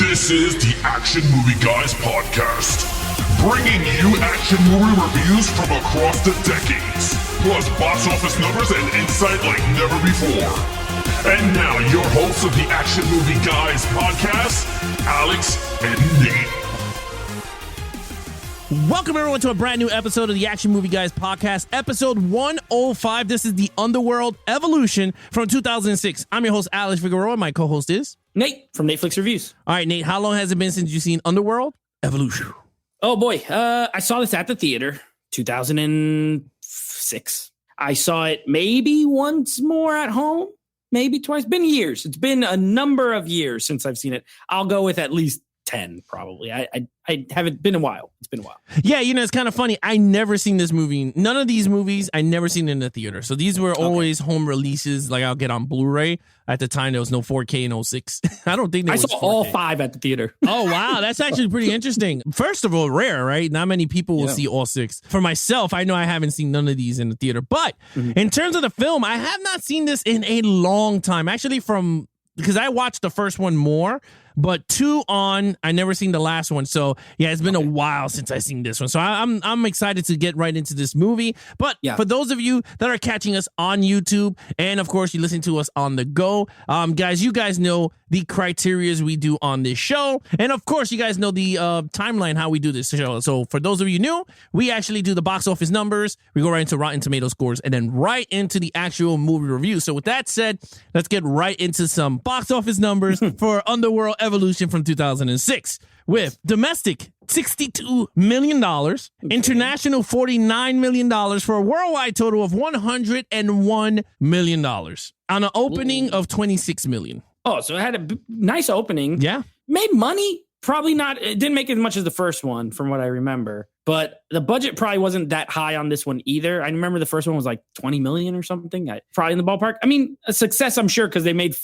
This is the Action Movie Guys podcast, bringing you action movie reviews from across the decades, plus box office numbers and insight like never before. And now, your hosts of the Action Movie Guys podcast, Alex and Nate. Welcome, everyone, to a brand new episode of the Action Movie Guys podcast, episode 105. This is the Underworld Evolution from 2006. I'm your host, Alex Figueroa. My co-host is Nate from Netflix Reviews. All right, Nate, how long has it been since you've seen Underworld Evolution? Oh, boy. I saw this at the theater, 2006. I saw it maybe once more at home, maybe twice. Been years. It's been a number of years since I've seen it. I'll go with at least 10, probably. I haven't been a while. It's been a while. Yeah, you know, it's kind of funny. I never seen this movie. None of these movies, I never seen in the theater. So these were always home releases. Like I'll get on Blu-ray. At the time, there was no 4K in 06. I don't think there was 4K. I saw all 5 at the theater. Oh, wow. That's actually pretty interesting. First of all, rare, right? Not many people will see all 6. For myself, I know I haven't seen none of these in the theater. But in terms of the film, I have not seen this in a long time. Actually, because I watched the first one more. But 2 on, I never seen the last one. So, yeah, it's been a while since I seen this one. So I'm excited to get right into this movie. But for those of you that are catching us on YouTube, and of course, you listen to us on the go, guys, you guys know the criterias we do on this show. And of course, you guys know the timeline, how we do this show. So for those of you new, we actually do the box office numbers. We go right into Rotten Tomato scores and then right into the actual movie review. So with that said, let's get right into some box office numbers for Underworld Evolution from 2006 with domestic $62 million, international $49 million for a worldwide total of $101 million on an opening of $26 million. Oh, so it had a nice opening. Yeah. Made money. Probably not. It didn't make as much as the first one from what I remember, but the budget probably wasn't that high on this one either. I remember the first one was like 20 million or something. Probably in the ballpark. I mean, a success, I'm sure, because they made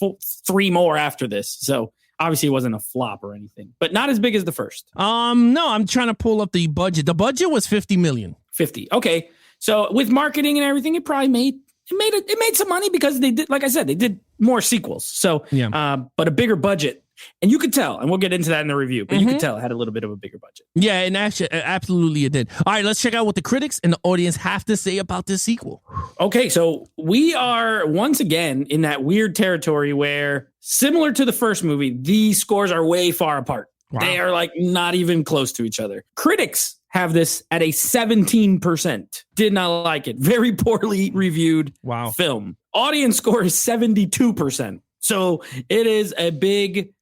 3 more after this. So obviously it wasn't a flop or anything, but not as big as the first. No, I'm trying to pull up the budget. The budget was 50 million. 50. Okay. So with marketing and everything, it probably made some money because they did, like I said, they did more sequels. So, but a bigger budget. And you could tell, and we'll get into that in the review, but you could tell it had a little bit of a bigger budget. Yeah, and actually, absolutely it did. All right, let's check out what the critics and the audience have to say about this sequel. Okay, so we are once again in that weird territory where, similar to the first movie, the scores are way far apart. Wow. They are like not even close to each other. Critics have this at a 17%. Did not like it. Very poorly reviewed film. Audience score is 72%. So it is a big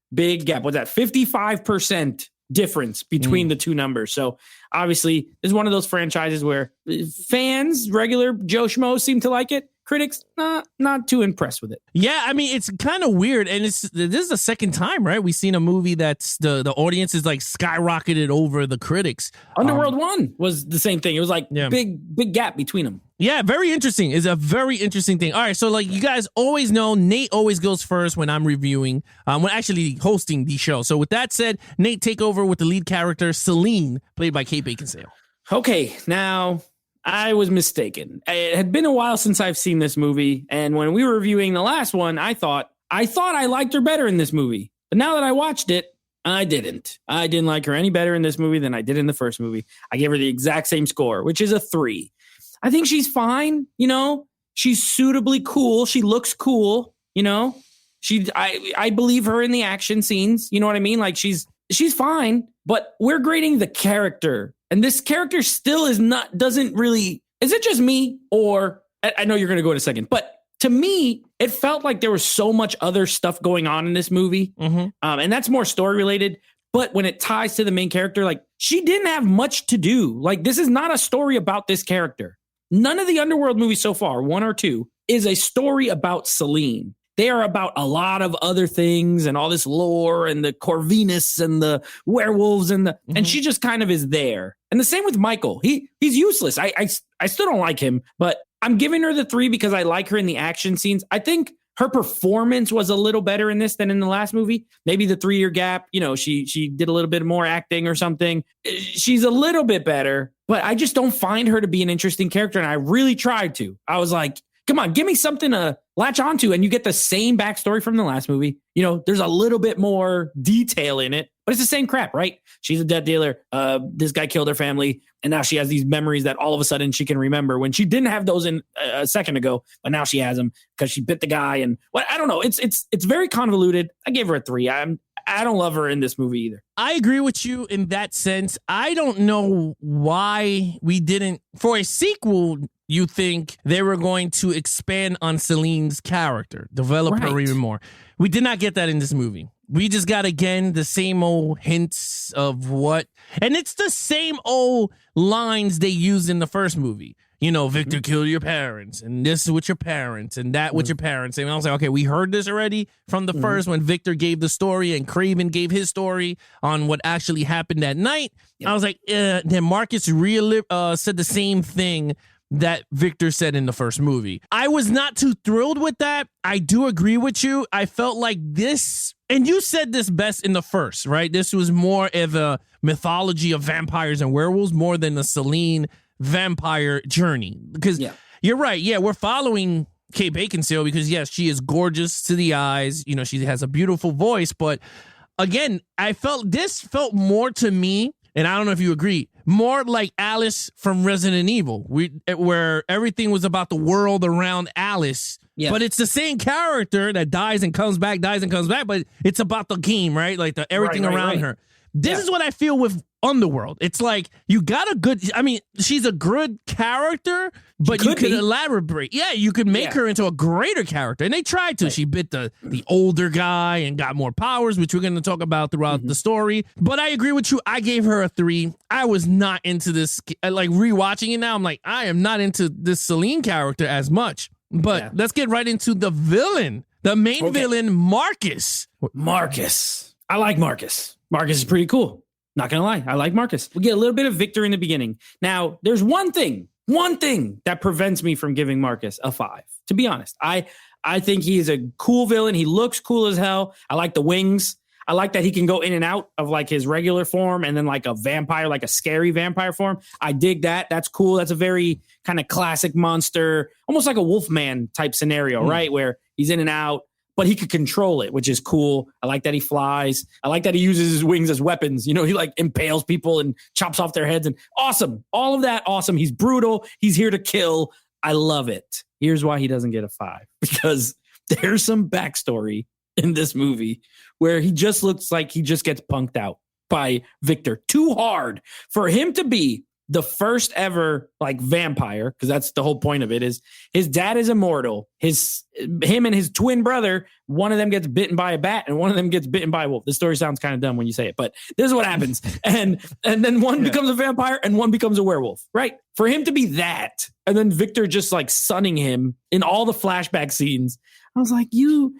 gap. What's that? 55% difference between the two numbers. So obviously, this is one of those franchises where fans, regular Joe Schmo, seem to like it. Critics, not too impressed with it. Yeah, I mean, it's kind of weird. And this is the second time, right? We've seen a movie that's the audience is like skyrocketed over the critics. Underworld 1 was the same thing. It was like big gap between them. Yeah, very interesting. It's a very interesting thing. All right, so like you guys always know, Nate always goes first when I'm reviewing, when actually hosting the show. So with that said, Nate, take over with the lead character, Celine, played by Kate Beckinsale. Okay, now I was mistaken. It had been a while since I've seen this movie, and when we were reviewing the last one, I thought I liked her better in this movie. But now that I watched it, I didn't. I didn't like her any better in this movie than I did in the first movie. I gave her the exact same score, which is a 3. I think she's fine, you know. She's suitably cool. She looks cool, you know. I believe her in the action scenes, you know what I mean? Like she's fine, but we're grading the character. And this character still doesn't really, is it just me? Or I know you're going to go in a second, but to me, it felt like there was so much other stuff going on in this movie. And that's more story related. But when it ties to the main character, like she didn't have much to do. Like this is not a story about this character. None of the Underworld movies so far, 1 or 2, is a story about Celine. They are about a lot of other things and all this lore and the Corvinus and the werewolves and she just kind of is there. And the same with Michael. He's useless. I still don't like him, but I'm giving her the 3 because I like her in the action scenes. I think her performance was a little better in this than in the last movie. Maybe the 3-year gap, you know, she did a little bit more acting or something. She's a little bit better, but I just don't find her to be an interesting character. And I really tried to. I was like, come on, give me something to latch onto, and you get the same backstory from the last movie. You know, there's a little bit more detail in it, but it's the same crap, right? She's a debt dealer. This guy killed her family, and now she has these memories that all of a sudden she can remember when she didn't have those in a second ago, but now she has them because she bit the guy. And what I don't know, it's very convoluted. I gave her a 3. I don't love her in this movie either. I agree with you in that sense. I don't know why we didn't, for a sequel, you think they were going to expand on Celine's character, develop her even more. We did not get that in this movie. We just got, again, the same old hints of what, and it's the same old lines they used in the first movie. You know, Victor killed your parents, and this is with your parents, and that with your parents. And I was like, okay, we heard this already from the first when Victor gave the story and Craven gave his story on what actually happened that night. I was like, then Marcus said the same thing that Victor said in the first movie. I was not too thrilled with that. I do agree with you. I felt like this, and you said this best in the first, right? This was more of a mythology of vampires and werewolves more than the Celine vampire journey. Because you're right. Yeah, we're following Kate Beckinsale because, yes, she is gorgeous to the eyes. You know, she has a beautiful voice. But again, this felt more to me, and I don't know if you agree, more like Alice from Resident Evil, where everything was about the world around Alice. Yeah. But it's the same character that dies and comes back, but it's about the game, right? Like everything around her. This is what I feel with Underworld. It's like you got she's a good character, but you could elaborate. Yeah, you could make her into a greater character. And they tried to. Right. She bit the older guy and got more powers, which we're going to talk about throughout the story. But I agree with you. I gave her a 3. I was not into this. Like rewatching it now, I'm like, I am not into this Celine character as much. But let's get right into the villain. The main villain, Marcus. Marcus. I like Marcus. Marcus is pretty cool. Not going to lie. I like Marcus. We get a little bit of Victor in the beginning. Now, there's one thing that prevents me from giving Marcus a 5. To be honest, I think he is a cool villain. He looks cool as hell. I like the wings. I like that he can go in and out of like his regular form and then like a vampire, like a scary vampire form. I dig that. That's cool. That's a very kind of classic monster, almost like a Wolfman type scenario, right? Where he's in and out, but he could control it, which is cool. I like that he flies. I like that he uses his wings as weapons. You know, he like impales people and chops off their heads and awesome. All of that, awesome. He's brutal. He's here to kill. I love it. Here's why he doesn't get a 5, because there's some backstory in this movie where he just looks like he just gets punked out by Victor too hard for him to be the first ever like vampire, because that's the whole point of it. Is his dad is immortal. Him and his twin brother, one of them gets bitten by a bat and one of them gets bitten by a wolf. This story sounds kind of dumb when you say it, but this is what happens. And then one becomes a vampire and one becomes a werewolf, right? For him to be that, and then Victor just like sunning him in all the flashback scenes. I was like, you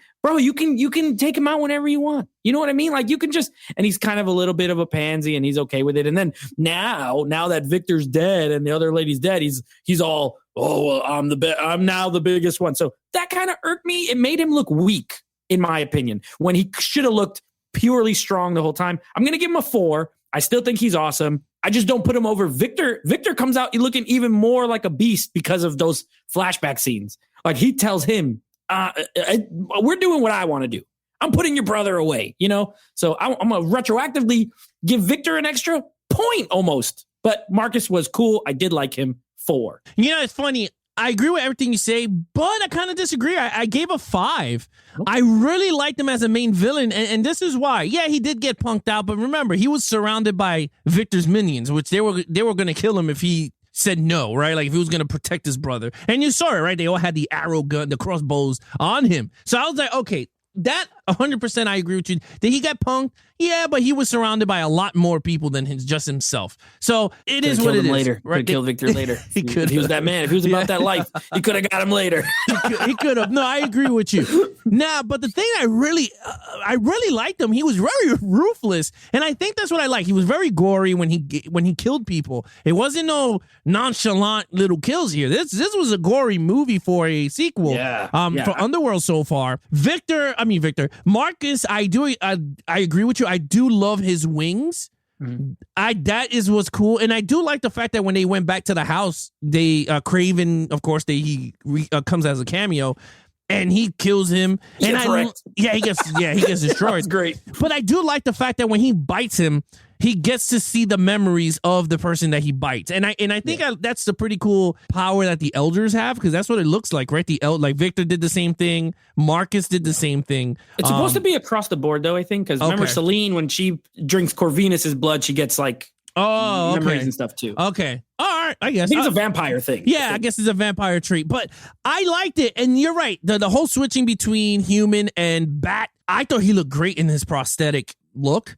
can take him out whenever you want. You know what I mean? Like you can just, and he's kind of a little bit of a pansy and he's okay with it. And then now that Victor's dead and the other lady's dead, he's all, oh, well, I'm now the biggest one. So that kind of irked me. It made him look weak, in my opinion, when he should have looked purely strong the whole time. I'm going to give him a 4. I still think he's awesome. I just don't put him over Victor. Victor comes out looking even more like a beast because of those flashback scenes. Like he tells him, we're doing what I want to do. I'm putting your brother away, you know? So I'm going to retroactively give Victor an extra point almost. But Marcus was cool. I did like him. 4. You know, it's funny. I agree with everything you say, but I kind of disagree. I gave a 5. Okay. I really liked him as a main villain, and this is why. Yeah, he did get punked out, but remember, he was surrounded by Victor's minions, which they were going to kill him if he said no, right? Like if he was going to protect his brother. And you saw it, right? They all had the arrow gun, the crossbows on him. So I was like, okay, that 100% I agree with you. Did he get punked? Yeah, but he was surrounded by a lot more people than just himself. So it is what it is. Later. Right? Could kill Victor later. He could. If he was that man. If he was about that life, he could have got him later. He could have. No, I agree with you. Nah, but the thing I really liked him. He was very ruthless, and I think that's what I like. He was very gory when he killed people. It wasn't no nonchalant little kills here. This was a gory movie for a sequel. For Underworld so far. Marcus, I agree with you. I do love his wings. That is what's cool, and I do like the fact that when they went back to the house, they Craven, of course, he comes as a cameo. and he kills him. He and gets wrecked. he gets destroyed. That's great. But I do like the fact that when he bites him, he gets to see the memories of the person that he bites. And I think that's the pretty cool power that the elders have, because that's what it looks like, right? Like Victor did the same thing. Marcus did the same thing. It's supposed to be across the board, though, I think, because remember Celine, when she drinks Corvinus's blood, she gets like memories and stuff too. Okay. All right. I guess. I think it's a vampire thing. Yeah, I guess it's a vampire trait. But I liked it. And you're right. The whole switching between human and bat, I thought he looked great in his prosthetic look.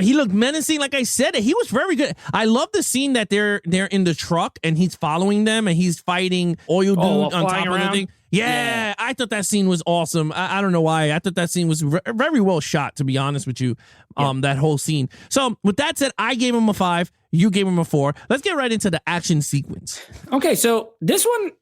He looked menacing. Like I said, he was very good. I love the scene that they're in the truck and he's following them and he's fighting Oil Dude on top of the thing. Yeah, I thought that scene was awesome. I don't know why. I thought that scene was very well shot, to be honest with you, that whole scene. So with that said, I gave him a 5. You gave him a 4. Let's get right into the action sequence. Okay, so this one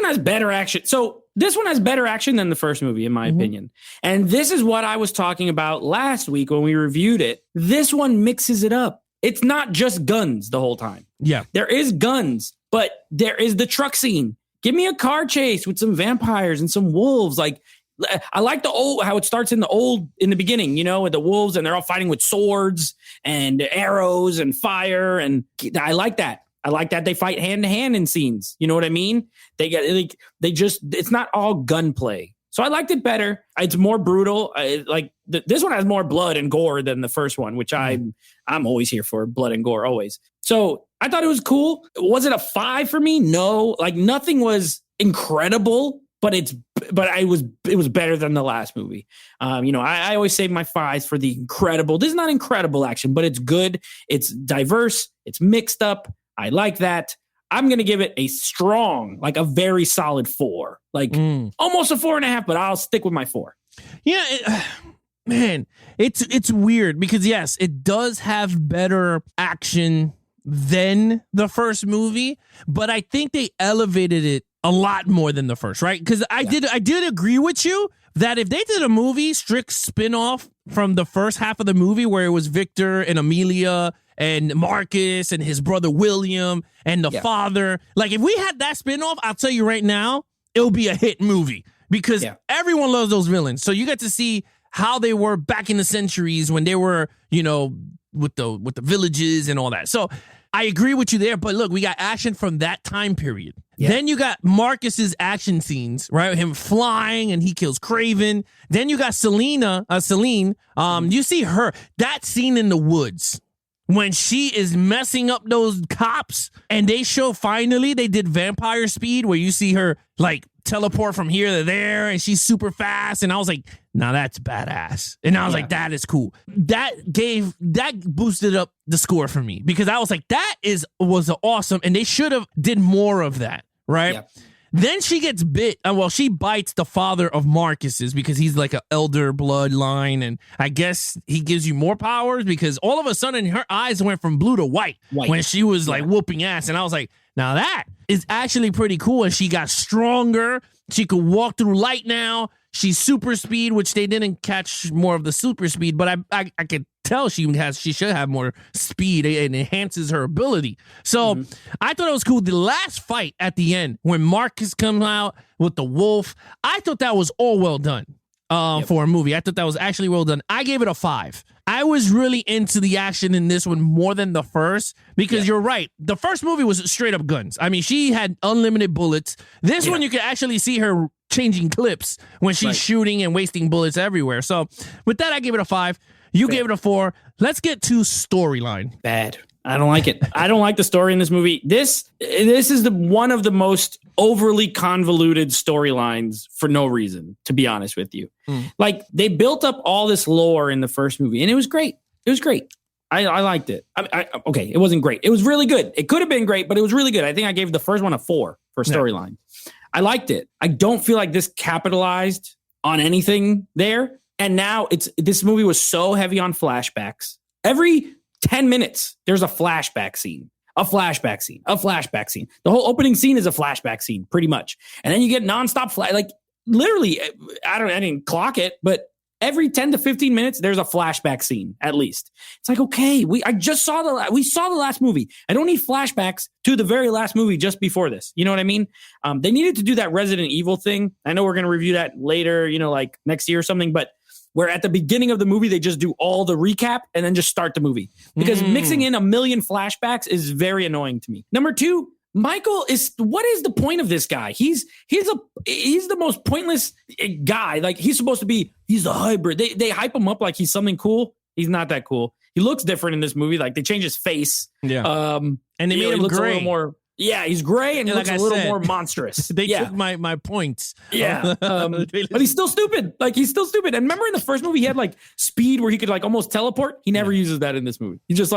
has better action. So this one has better action than the first movie, in my opinion. And this is what I was talking about last week when we reviewed it. This one mixes it up. It's not just guns the whole time. Yeah. There is guns, but there is the truck scene. Give me a car chase with some vampires and some wolves. Like, I like how it starts in the beginning, with the wolves and they're all fighting with swords and arrows and fire. And I like that. I like that they fight hand to hand in scenes. You know what I mean? It's not all gunplay. So I liked it better. It's more brutal. This one has more blood and gore than the first one, which I'm always here for blood and gore, always. So I thought it was cool. Was it a 5 for me? No, nothing was incredible, but it was better than the last movie. I always save my 5s for the incredible. This is not incredible action, but it's good. It's diverse. It's mixed up. I like that. I'm going to give it a strong, a very solid 4, almost a 4.5, but I'll stick with my 4. Yeah, man, it's weird because yes, it does have better action than the first movie, but I think they elevated it a lot more than the first, right? Because I did agree with you that if they did a movie strict spinoff from the first half of the movie where it was Victor and Amelia and Marcus and his brother William and the father, if we had that spinoff, I'll tell you right now, it'll be a hit movie because everyone loves those villains. So you get to see how they were back in the centuries when they were, with the villages and all that. So I agree with you there, but look, we got action from that time period. Yeah. Then you got Marcus's action scenes, right? Him flying and he kills Craven. Then you got Celine. You see her, that scene in the woods when she is messing up those cops and they show finally they did vampire speed where you see her teleport from here to there and she's super fast. And I was like, now that's badass. And I was like, that is cool. That boosted up the score for me because I was like, was awesome. And they should have did more of that. Right. Yeah. Then she gets bit. She bites the father of Marcus's because he's like an elder bloodline. And I guess he gives you more powers because all of a sudden her eyes went from blue to white. When she was whooping ass. And I was like, now that is actually pretty cool. And she got stronger. She could walk through light now. She's super speed, which they didn't catch more of the super speed, but I could tell she should have more speed. It enhances her ability. So I thought it was cool. The last fight at the end when Marcus comes out with the wolf, I thought that was all well done for a movie. I thought that was actually well done. I gave it a 5. I was really into the action in this one more than the first because you're right. The first movie was straight up guns. I mean, she had unlimited bullets. This one, you could actually see her changing clips when she's shooting and wasting bullets everywhere. So with that, I gave it a 5. You gave it a 4. Let's get to storyline. Bad. I don't like it. I don't like the story in this movie. This is one of the most overly convoluted storylines for no reason, to be honest with you. They built up all this lore in the first movie, and it was great. It was great. I liked it. Okay, it wasn't great. It was really good. It could have been great, but it was really good. I think I gave the first one a 4 for storyline. I liked it. I don't feel like this capitalized on anything there. And now this movie was so heavy on flashbacks. Every 10 minutes, there's a flashback scene, a flashback scene, a flashback scene. The whole opening scene is a flashback scene, pretty much. And then you get nonstop literally, I didn't clock it, but every 10 to 15 minutes, there's a flashback scene, at least. It's like, okay, we saw the last movie. I don't need flashbacks to the very last movie just before this. You know what I mean? They needed to do that Resident Evil thing. I know we're going to review that later, like next year or something, but where at the beginning of the movie, they just do all the recap and then just start the movie. Because mixing in a million flashbacks is very annoying to me. Number two, Michael what is the point of this guy? He's the most pointless guy. Like he's a hybrid. They hype him up like he's something cool. He's not that cool. He looks different in this movie. Like they changed his face. Yeah. And they made him looks gray. a little more. Yeah, he's gray and he looks a little more monstrous. They took my points. Yeah. But he's still stupid. Like he's still stupid. And remember in the first movie, he had like speed where he could like almost teleport. He never uses that in this movie. He just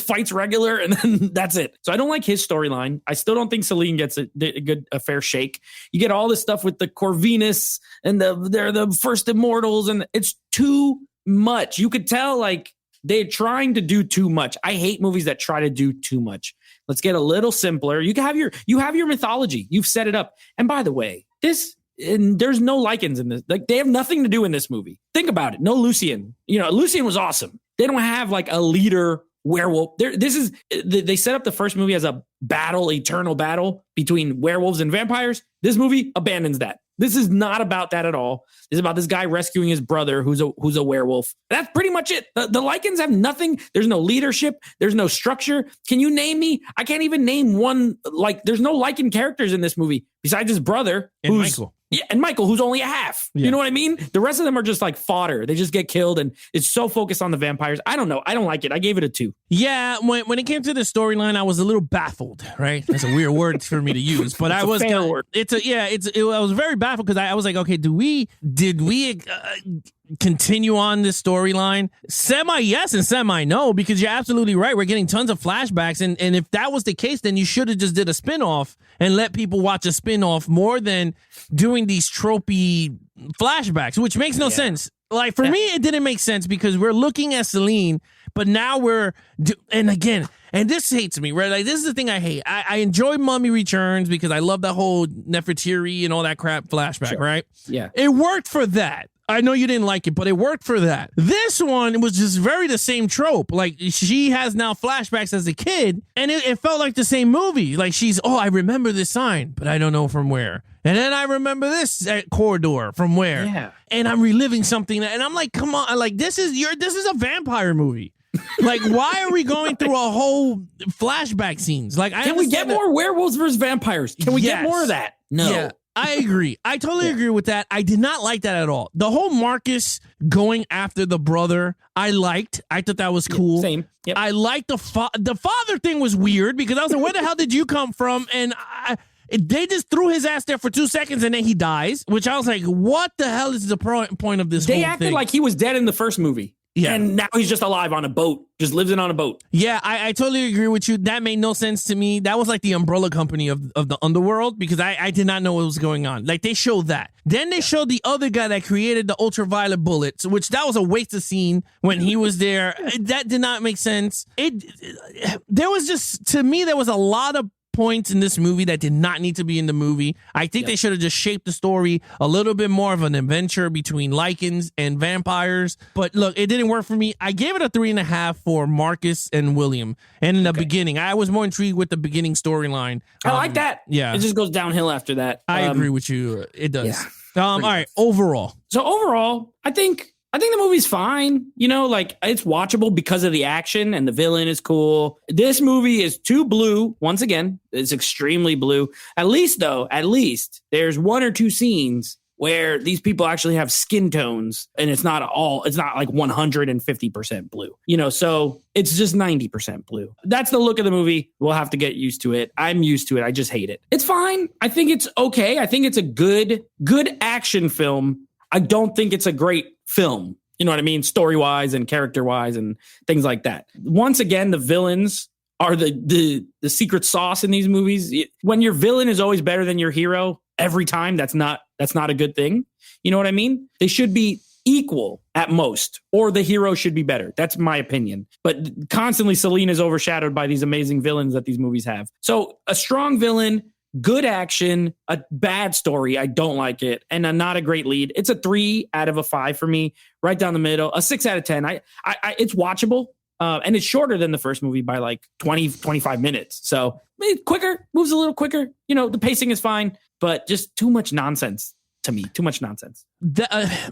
fights regular and then that's it. So I don't like his storyline. I still don't think Celine gets a fair shake. You get all this stuff with the Corvinus and they're the first immortals and it's too much. You could tell like they're trying to do too much. I hate movies that try to do too much. Let's get a little simpler. You have your mythology. You've set it up. And by the way, there's no Lycans in this. Like they have nothing to do in this movie. Think about it. No Lucian. Lucian was awesome. They don't have like a leader werewolf. They set up the first movie as a eternal battle between werewolves and vampires. This movie abandons that. This is not about that at all. It's about this guy rescuing his brother who's a werewolf. That's pretty much it. The Lycans have nothing. There's no leadership. There's no structure. Can you name me? I can't even name one. Like, there's no Lycan characters in this movie besides his brother. And Michael. Yeah, and Michael, who's only a half. Yeah. You know what I mean? The rest of them are just like fodder. They just get killed, and it's so focused on the vampires. I don't know. I don't like it. I gave it a 2. Yeah, when it came to the storyline, I was a little baffled. Right? That's a weird word for me to use, but I was. I was very baffled because I was like, okay, did we continue on this storyline? Semi yes and semi no, because you're absolutely right. We're getting tons of flashbacks, and if that was the case, then you should have just did a spinoff and let people watch a spinoff more than doing these tropey flashbacks, which makes no sense. Like for me, it didn't make sense because we're looking at Celine, but now and this hates me, right? Like this is the thing I hate. I enjoy Mummy Returns because I love that whole Nefertiti and all that crap flashback, right? Yeah. It worked for that. I know you didn't like it, but it worked for that. This one was just very the same trope. Like she has now flashbacks as a kid, and it felt like the same movie. Like I remember this sign, but I don't know from where. And then I remember this corridor from where. Yeah. And I'm reliving something, and I'm like, come on, like this is a vampire movie. Like, why are we going through a whole flashback scenes? Like, can we get more werewolves versus vampires? Can we get more of that? No. Yeah. I agree. I totally agree with that. I did not like that at all. The whole Marcus going after the brother, I liked. I thought that was cool. Same. Yep. I liked the father thing was weird because I was like, where the hell did you come from? And they just threw his ass there for 2 seconds and then he dies, which I was like, what the hell is the point of this whole thing? They acted like he was dead in the first movie. Yeah. And now he's just alive on a boat, just lives in on a boat. Yeah, I totally agree with you. That made no sense to me. That was like the umbrella company of the underworld because I did not know what was going on. Like they showed that. Then they showed the other guy that created the ultraviolet bullets, which that was a waste of scene when he was there. That did not make sense. There was a lot of points in this movie that did not need to be in the movie. I think they should have just shaped the story a little bit more of an adventure between Lycans and vampires. But look, it didn't work for me. I gave it a 3.5 for Marcus and William. And in the beginning, I was more intrigued with the beginning storyline. I like that. Yeah. It just goes downhill after that. I agree with you. It does. Yeah, all right. Overall. So overall, I think the movie's fine. Like it's watchable because of the action and the villain is cool. This movie is too blue. Once again, it's extremely blue. At least there's 1 or 2 scenes where these people actually have skin tones and it's not like 150% blue. So it's just 90% blue. That's the look of the movie. We'll have to get used to it. I'm used to it. I just hate it. It's fine. I think it's okay. I think it's a good action film. I don't think it's a great film. You know what I mean? Story-wise and character-wise and things like that. Once again, the villains are the secret sauce in these movies. When your villain is always better than your hero every time, that's not a good thing. You know what I mean? They should be equal at most, or the hero should be better. That's my opinion. But constantly, Celine is overshadowed by these amazing villains that these movies have. So a strong villain, good action, a bad story. I don't like it. And not a great lead. It's a 3 out of a 5 for me, right down the middle, a 6 out of 10. It's watchable. And it's shorter than the first movie by like 20, 25 minutes. So quicker, moves a little quicker. You know, the pacing is fine, but just too much nonsense to me. Too much nonsense.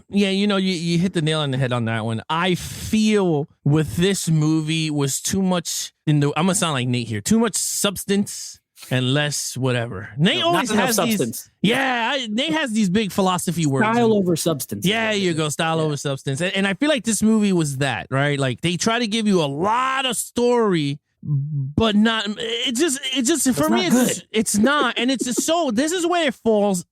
Yeah, you know, you hit the nail on the head on that one. I feel with this movie was too much I'm going to sound like Nate here. Too much substance and less whatever. Nate always has substance. Nate has these big philosophy words. Style over substance. Yeah, you go. Style over substance. And I feel like this movie was that, right? Like they try to give you a lot of story, but not, it's just for me, it's not. And it's just this is where it falls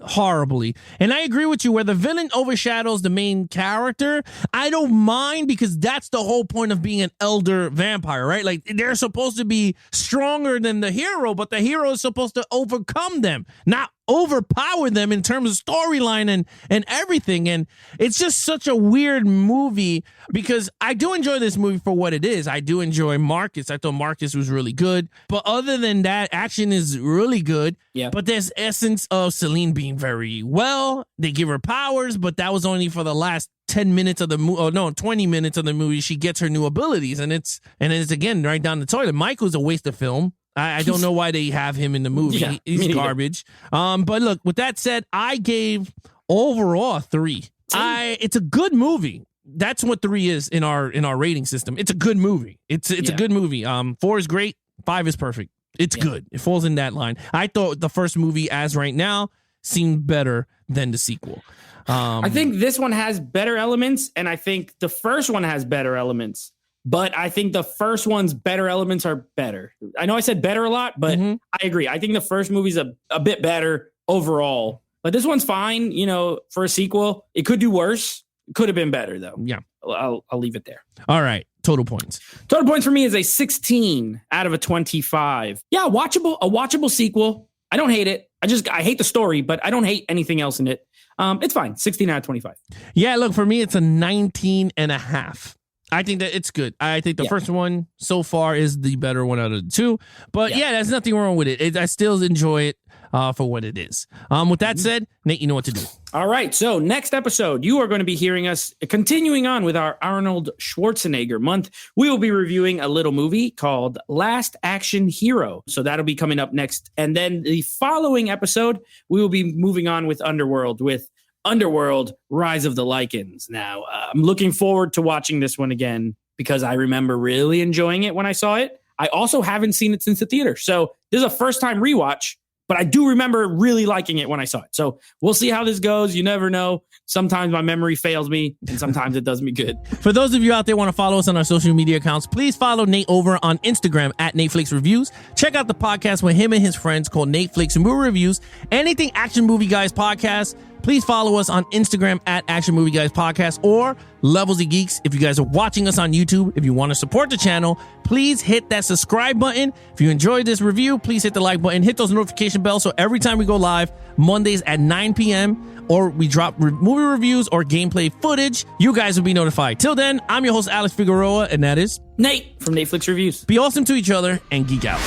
horribly. And I agree with you, where the villain overshadows the main character. I don't mind, because that's the whole point of being an elder vampire, right? Like they're supposed to be stronger than the hero, but the hero is supposed to overcome them, not overpower them in terms of storyline and everything. And it's just such a weird movie, because I do enjoy this movie for what it is. I do enjoy Marcus. I thought Marcus was really good, but other than that, action is really good. Yeah. But there's essence of Celine being very well. They give her powers, but that was only for the last 10 minutes of the movie. Oh no, 20 minutes of the movie. She gets her new abilities, and it's again right down the toilet. Michael's a waste of film. I don't know why they have him in the movie. Yeah, he's garbage. But look, with that said, I gave overall a 3. It's a good movie. That's what 3 is in our rating system. It's a good movie. It's a good movie. 4 is great. 5 is perfect. It's good. It falls in that line. I thought the first movie, as right now, seemed better than the sequel. I think this one has better elements, and I think the first one has better elements. But I think the first one's better elements are better. I know I said better a lot, but I agree. I think the first movie's a bit better overall. But this one's fine, you know, for a sequel. It could do worse. It could have been better, though. Yeah. I'll leave it there. All right. Total points. Total points for me is a 16 out of a 25. Yeah, a watchable sequel. I don't hate it. I hate the story, but I don't hate anything else in it. It's fine. 16 out of 25. Yeah, look, for me, it's a 19 and a half. I think that it's good. I think the first one so far is the better one out of the 2. But yeah, there's nothing wrong with it. I still enjoy it for what it is. With that said, Nate, you know what to do. All right. So next episode, you are going to be hearing us continuing on with our Arnold Schwarzenegger month. We will be reviewing a little movie called Last Action Hero. So that'll be coming up next. And then the following episode, we will be moving on with Underworld, Rise of the Lycans. Now, I'm looking forward to watching this one again, because I remember really enjoying it when I saw it. I also haven't seen it since the theater. So this is a first-time rewatch, but I do remember really liking it when I saw it. So we'll see how this goes. You never know. Sometimes my memory fails me, and sometimes it does me good. For those of you out there who want to follow us on our social media accounts, please follow Nate over on Instagram at NateFlix Reviews. Check out the podcast with him and his friends called Nate Flix Movie Reviews. Anything Action Movie Guys Podcast. Please follow us on Instagram at Action Movie Guys Podcast or Levels of Geeks. If you guys are watching us on YouTube, if you want to support the channel, please hit that subscribe button. If you enjoyed this review, please hit the like button, hit those notification bells, so every time we go live, Mondays at 9 p.m., or we drop movie reviews or gameplay footage, you guys will be notified. Till then, I'm your host, Alex Figueroa, and that is Nate from NateFlix Reviews. Be awesome to each other and geek out.